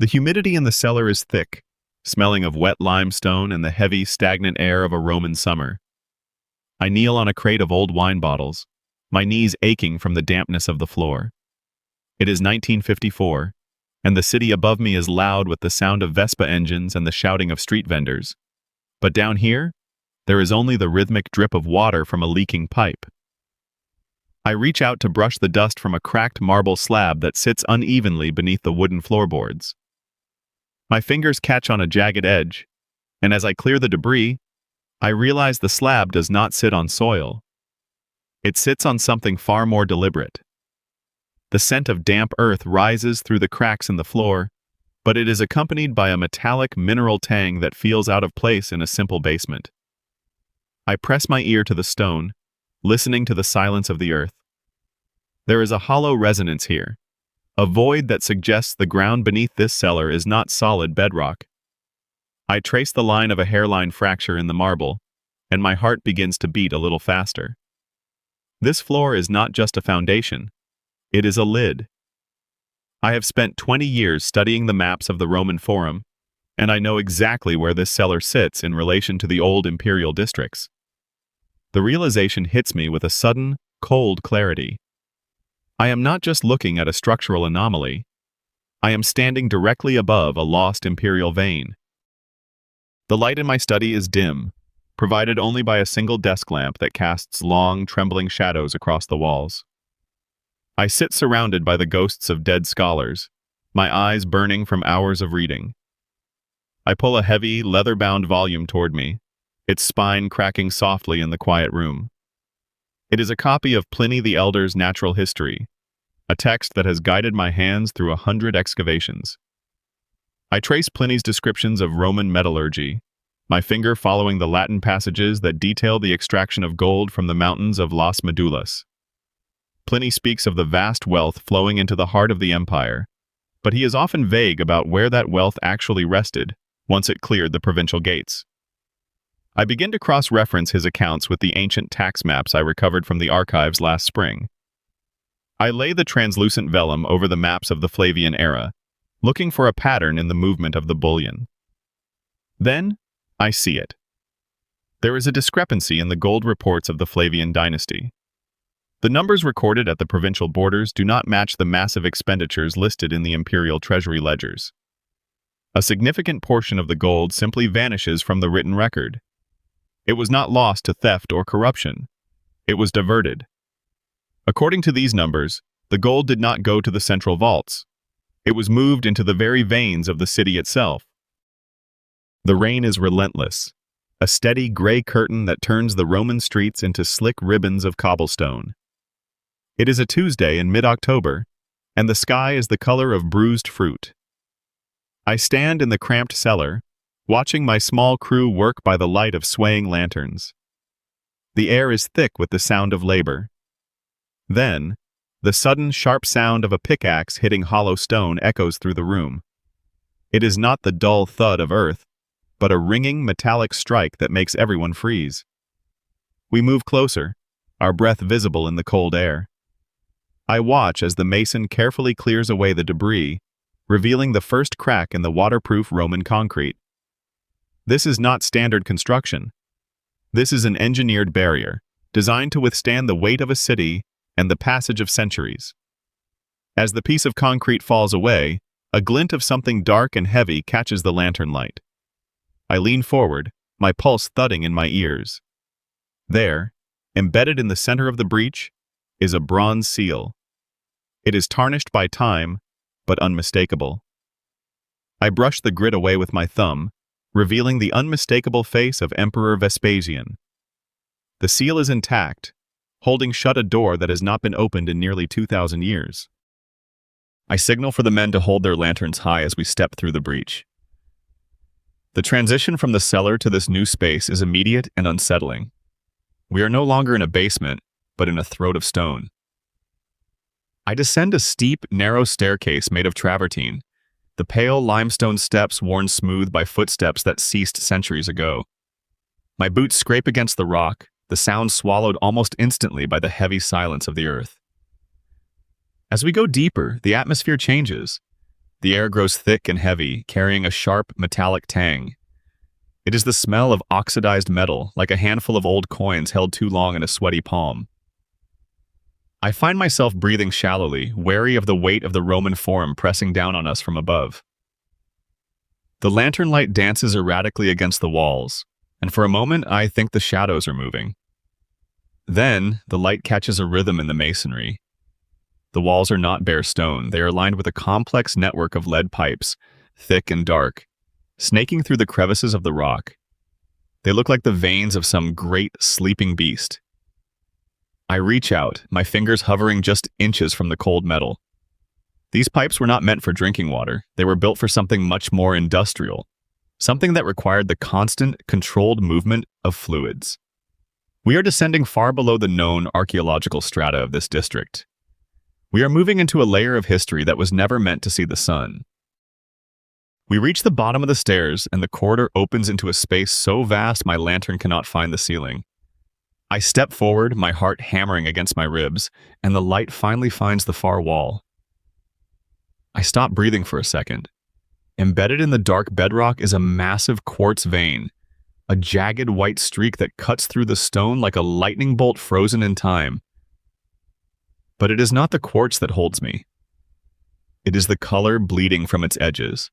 The humidity in the cellar is thick, smelling of wet limestone and the heavy, stagnant air of a Roman summer. I kneel on a crate of old wine bottles, my knees aching from the dampness of the floor. It is 1954, and the city above me is loud with the sound of Vespa engines and the shouting of street vendors. But down here, there is only the rhythmic drip of water from a leaking pipe. I reach out to brush the dust from a cracked marble slab that sits unevenly beneath the wooden floorboards. My fingers catch on a jagged edge, and as I clear the debris, I realize the slab does not sit on soil. It sits on something far more deliberate. The scent of damp earth rises through the cracks in the floor, but it is accompanied by a metallic mineral tang that feels out of place in a simple basement. I press my ear to the stone, listening to the silence of the earth. There is a hollow resonance here, a void that suggests the ground beneath this cellar is not solid bedrock. I trace the line of a hairline fracture in the marble, and my heart begins to beat a little faster. This floor is not just a foundation, it is a lid. I have spent 20 years studying the maps of the Roman Forum, and I know exactly where this cellar sits in relation to the old imperial districts. The realization hits me with a sudden, cold clarity. I am not just looking at a structural anomaly. I am standing directly above a lost imperial vein. The light in my study is dim, provided only by a single desk lamp that casts long, trembling shadows across the walls. I sit surrounded by the ghosts of dead scholars, my eyes burning from hours of reading. I pull a heavy, leather-bound volume toward me, its spine cracking softly in the quiet room. It is a copy of Pliny the Elder's Natural History, a text that has guided my hands through 100 excavations. I trace Pliny's descriptions of Roman metallurgy, my finger following the Latin passages that detail the extraction of gold from the mountains of Las Medullas. Pliny speaks of the vast wealth flowing into the heart of the empire, but he is often vague about where that wealth actually rested once it cleared the provincial gates. I begin to cross-reference his accounts with the ancient tax maps I recovered from the archives last spring. I lay the translucent vellum over the maps of the Flavian era, looking for a pattern in the movement of the bullion. Then, I see it. There is a discrepancy in the gold reports of the Flavian dynasty. The numbers recorded at the provincial borders do not match the massive expenditures listed in the imperial treasury ledgers. A significant portion of the gold simply vanishes from the written record. It was not lost to theft or corruption. It was diverted. According to these numbers, the gold did not go to the central vaults. It was moved into the very veins of the city itself. The rain is relentless, a steady gray curtain that turns the Roman streets into slick ribbons of cobblestone. It is a Tuesday in mid-October, and the sky is the color of bruised fruit. I stand in the cramped cellar, watching my small crew work by the light of swaying lanterns. The air is thick with the sound of labor. Then, the sudden, sharp sound of a pickaxe hitting hollow stone echoes through the room. It is not the dull thud of earth, but a ringing, metallic strike that makes everyone freeze. We move closer, our breath visible in the cold air. I watch as the mason carefully clears away the debris, revealing the first crack in the waterproof Roman concrete. This is not standard construction. This is an engineered barrier, designed to withstand the weight of a city and the passage of centuries. As the piece of concrete falls away, a glint of something dark and heavy catches the lantern light. I lean forward, my pulse thudding in my ears. There, embedded in the center of the breach, is a bronze seal. It is tarnished by time, but unmistakable. I brush the grit away with my thumb, revealing the unmistakable face of Emperor Vespasian. The seal is intact, holding shut a door that has not been opened in nearly 2,000 years. I signal for the men to hold their lanterns high as we step through the breach. The transition from the cellar to this new space is immediate and unsettling. We are no longer in a basement, but in a throat of stone. I descend a steep, narrow staircase made of travertine, the pale limestone steps worn smooth by footsteps that ceased centuries ago. My boots scrape against the rock, the sound swallowed almost instantly by the heavy silence of the earth. As we go deeper, the atmosphere changes. The air grows thick and heavy, carrying a sharp, metallic tang. It is the smell of oxidized metal, like a handful of old coins held too long in a sweaty palm. I find myself breathing shallowly, wary of the weight of the Roman Forum pressing down on us from above. The lantern light dances erratically against the walls, and for a moment I think the shadows are moving. Then, the light catches a rhythm in the masonry. The walls are not bare stone, they are lined with a complex network of lead pipes, thick and dark, snaking through the crevices of the rock. They look like the veins of some great, sleeping beast. I reach out, my fingers hovering just inches from the cold metal. These pipes were not meant for drinking water, they were built for something much more industrial, something that required the constant, controlled movement of fluids. We are descending far below the known archaeological strata of this district. We are moving into a layer of history that was never meant to see the sun. We reach the bottom of the stairs, and the corridor opens into a space so vast my lantern cannot find the ceiling. I step forward, my heart hammering against my ribs, and the light finally finds the far wall. I stop breathing for a second. Embedded in the dark bedrock is a massive quartz vein, a jagged white streak that cuts through the stone like a lightning bolt frozen in time. But it is not the quartz that holds me. It is the color bleeding from its edges.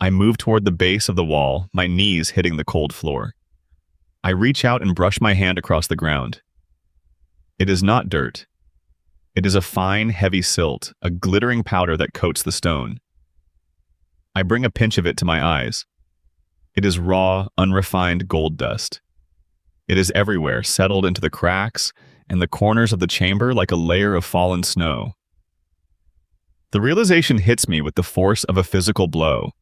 I move toward the base of the wall, my knees hitting the cold floor. I reach out and brush my hand across the ground. It is not dirt. It is a fine, heavy silt, a glittering powder that coats the stone. I bring a pinch of it to my eyes. It is raw, unrefined gold dust. It is everywhere, settled into the cracks and the corners of the chamber like a layer of fallen snow. The realization hits me with the force of a physical blow.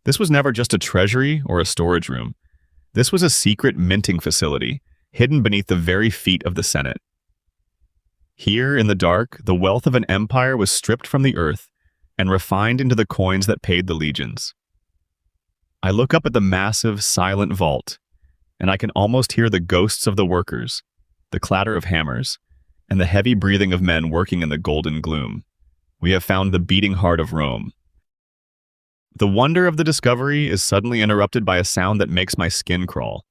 This was never just a treasury or a storage room. This was a secret minting facility, hidden beneath the very feet of the Senate. Here, in the dark, the wealth of an empire was stripped from the earth and refined into the coins that paid the legions. I look up at the massive, silent vault, and I can almost hear the ghosts of the workers, the clatter of hammers, and the heavy breathing of men working in the golden gloom. We have found the beating heart of Rome. The wonder of the discovery is suddenly interrupted by a sound that makes my skin crawl.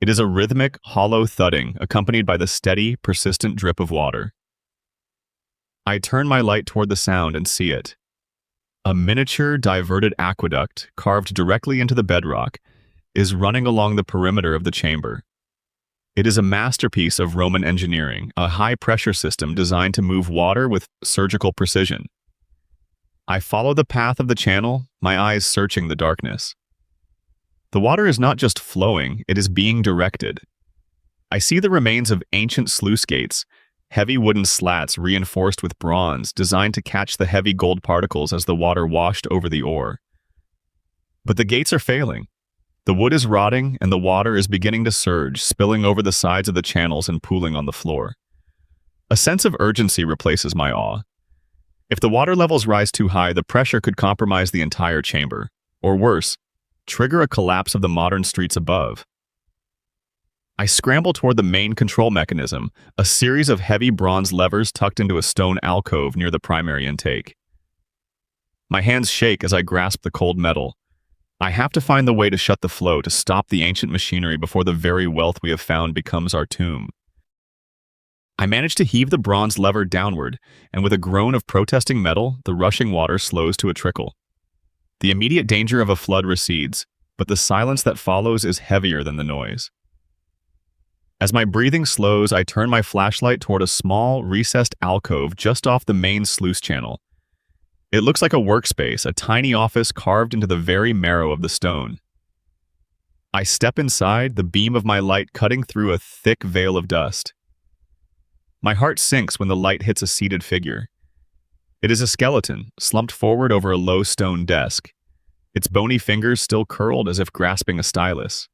It is a rhythmic, hollow thudding, accompanied by the steady, persistent drip of water. I turn my light toward the sound and see it. A miniature, diverted aqueduct, carved directly into the bedrock, is running along the perimeter of the chamber. It is a masterpiece of Roman engineering, a high-pressure system designed to move water with surgical precision. I follow the path of the channel, my eyes searching the darkness. The water is not just flowing, it is being directed. I see the remains of ancient sluice gates, heavy wooden slats reinforced with bronze, designed to catch the heavy gold particles as the water washed over the ore. But the gates are failing. The wood is rotting, and the water is beginning to surge, spilling over the sides of the channels and pooling on the floor. A sense of urgency replaces my awe. If the water levels rise too high, the pressure could compromise the entire chamber, or worse, trigger a collapse of the modern streets above. I scramble toward the main control mechanism, a series of heavy bronze levers tucked into a stone alcove near the primary intake. My hands shake as I grasp the cold metal. I have to find the way to shut the flow, to stop the ancient machinery before the very wealth we have found becomes our tomb. I manage to heave the bronze lever downward, and with a groan of protesting metal, the rushing water slows to a trickle. The immediate danger of a flood recedes, but the silence that follows is heavier than the noise. As my breathing slows, I turn my flashlight toward a small, recessed alcove just off the main sluice channel. It looks like a workspace, a tiny office carved into the very marrow of the stone. I step inside, the beam of my light cutting through a thick veil of dust. My heart sinks when the light hits a seated figure. It is a skeleton, slumped forward over a low stone desk, its bony fingers still curled as if grasping a stylus.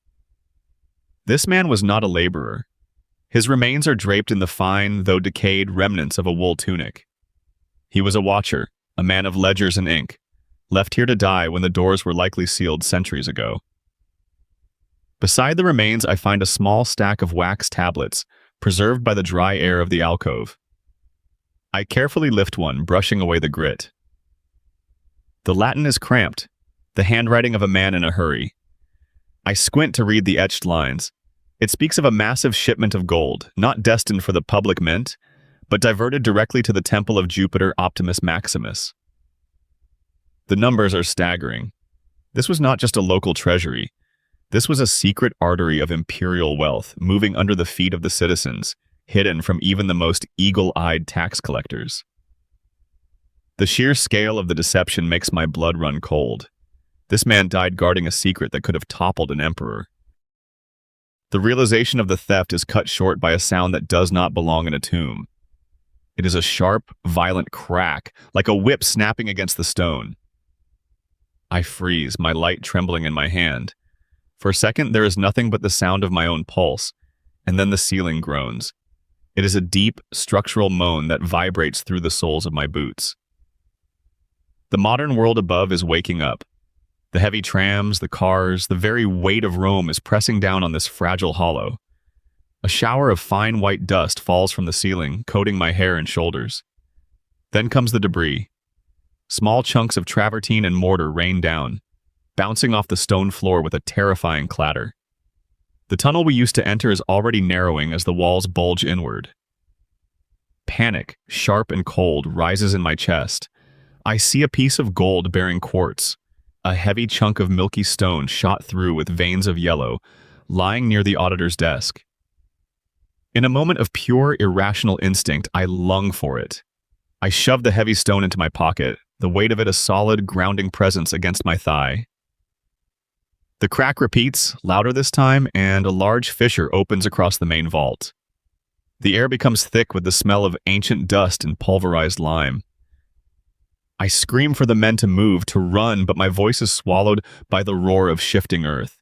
This man was not a laborer. His remains are draped in the fine, though decayed, remnants of a wool tunic. He was a watcher, a man of ledgers and ink, left here to die when the doors were likely sealed centuries ago. Beside the remains, I find a small stack of wax tablets, preserved by the dry air of the alcove. I carefully lift one, brushing away the grit. The Latin is cramped, the handwriting of a man in a hurry. I squint to read the etched lines. It speaks of a massive shipment of gold, not destined for the public mint, but diverted directly to the temple of Jupiter Optimus Maximus. The numbers are staggering. This was not just a local treasury. This was a secret artery of imperial wealth moving under the feet of the citizens, hidden from even the most eagle-eyed tax collectors. The sheer scale of the deception makes my blood run cold. This man died guarding a secret that could have toppled an emperor. The realization of the theft is cut short by a sound that does not belong in a tomb. It is a sharp, violent crack, like a whip snapping against the stone. I freeze, my light trembling in my hand. For a second, there is nothing but the sound of my own pulse, and then the ceiling groans. It is a deep, structural moan that vibrates through the soles of my boots. The modern world above is waking up. The heavy trams, the cars, the very weight of Rome is pressing down on this fragile hollow. A shower of fine white dust falls from the ceiling, coating my hair and shoulders. Then comes the debris. Small chunks of travertine and mortar rain down, bouncing off the stone floor with a terrifying clatter. The tunnel we used to enter is already narrowing as the walls bulge inward. Panic, sharp and cold, rises in my chest. I see a piece of gold bearing quartz, a heavy chunk of milky stone shot through with veins of yellow, lying near the auditor's desk. In a moment of pure, irrational instinct, I lung for it. I shove the heavy stone into my pocket, the weight of it a solid, grounding presence against my thigh. The crack repeats, louder this time, and a large fissure opens across the main vault. The air becomes thick with the smell of ancient dust and pulverized lime. I scream for the men to move, to run, but my voice is swallowed by the roar of shifting earth.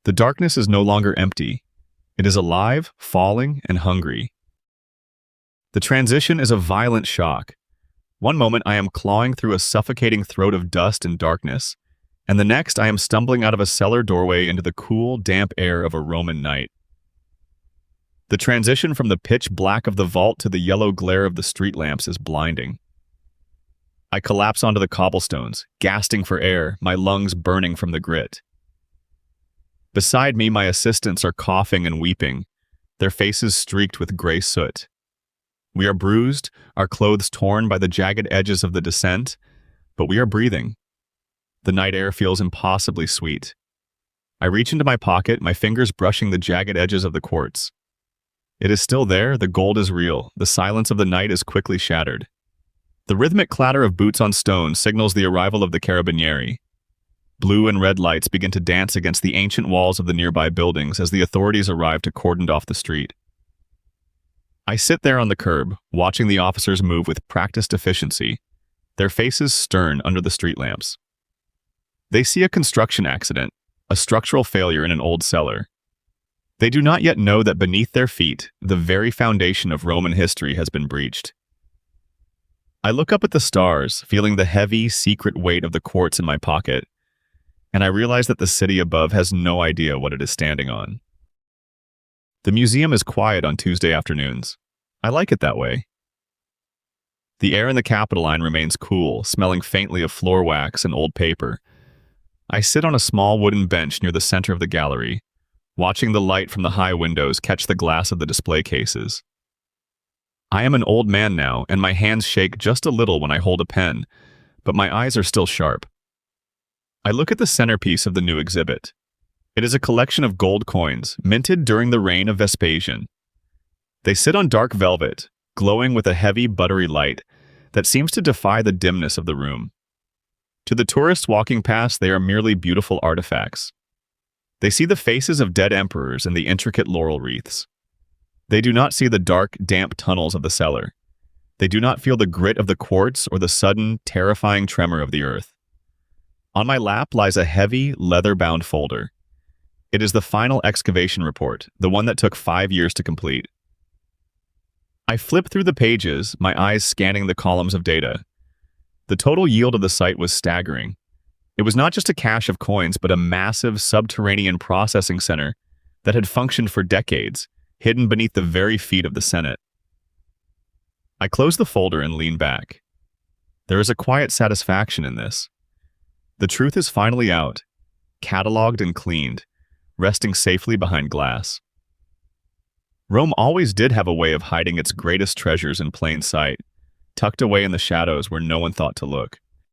The darkness is no longer empty. It is alive, falling, and hungry. The transition is a violent shock. One moment I am clawing through a suffocating throat of dust and darkness, and the next I am stumbling out of a cellar doorway into the cool, damp air of a Roman night. The transition from the pitch black of the vault to the yellow glare of the street lamps is blinding. I collapse onto the cobblestones, gasping for air, my lungs burning from the grit. Beside me, my assistants are coughing and weeping, their faces streaked with gray soot. We are bruised, our clothes torn by the jagged edges of the descent, but we are breathing. The night air feels impossibly sweet. I reach into my pocket, my fingers brushing the jagged edges of the quartz. It is still there, the gold is real, the silence of the night is quickly shattered. The rhythmic clatter of boots on stone signals the arrival of the carabinieri. Blue and red lights begin to dance against the ancient walls of the nearby buildings as the authorities arrive to cordon off the street. I sit there on the curb, watching the officers move with practiced efficiency, their faces stern under the street lamps. They see a construction accident, a structural failure in an old cellar. They do not yet know that beneath their feet, the very foundation of Roman history has been breached. I look up at the stars, feeling the heavy, secret weight of the quartz in my pocket, and I realize that the city above has no idea what it is standing on. The museum is quiet on Tuesday afternoons. I like it that way. The air in the Capitoline remains cool, smelling faintly of floor wax and old paper. I sit on a small wooden bench near the center of the gallery, watching the light from the high windows catch the glass of the display cases. I am an old man now, and my hands shake just a little when I hold a pen, but my eyes are still sharp. I look at the centerpiece of the new exhibit. It is a collection of gold coins, minted during the reign of Vespasian. They sit on dark velvet, glowing with a heavy, buttery light that seems to defy the dimness of the room. To the tourists walking past, they are merely beautiful artifacts. They see the faces of dead emperors and the intricate laurel wreaths. They do not see the dark, damp tunnels of the cellar. They do not feel the grit of the quartz or the sudden, terrifying tremor of the earth. On my lap lies a heavy, leather-bound folder. It is the final excavation report, the one that took 5 years to complete. I flip through the pages, my eyes scanning the columns of data. The total yield of the site was staggering. It was not just a cache of coins, but a massive subterranean processing center that had functioned for decades, hidden beneath the very feet of the Senate. I close the folder and lean back. There is a quiet satisfaction in this. The truth is finally out, catalogued and cleaned, resting safely behind glass. Rome always did have a way of hiding its greatest treasures in plain sight, tucked away in the shadows where no one thought to look.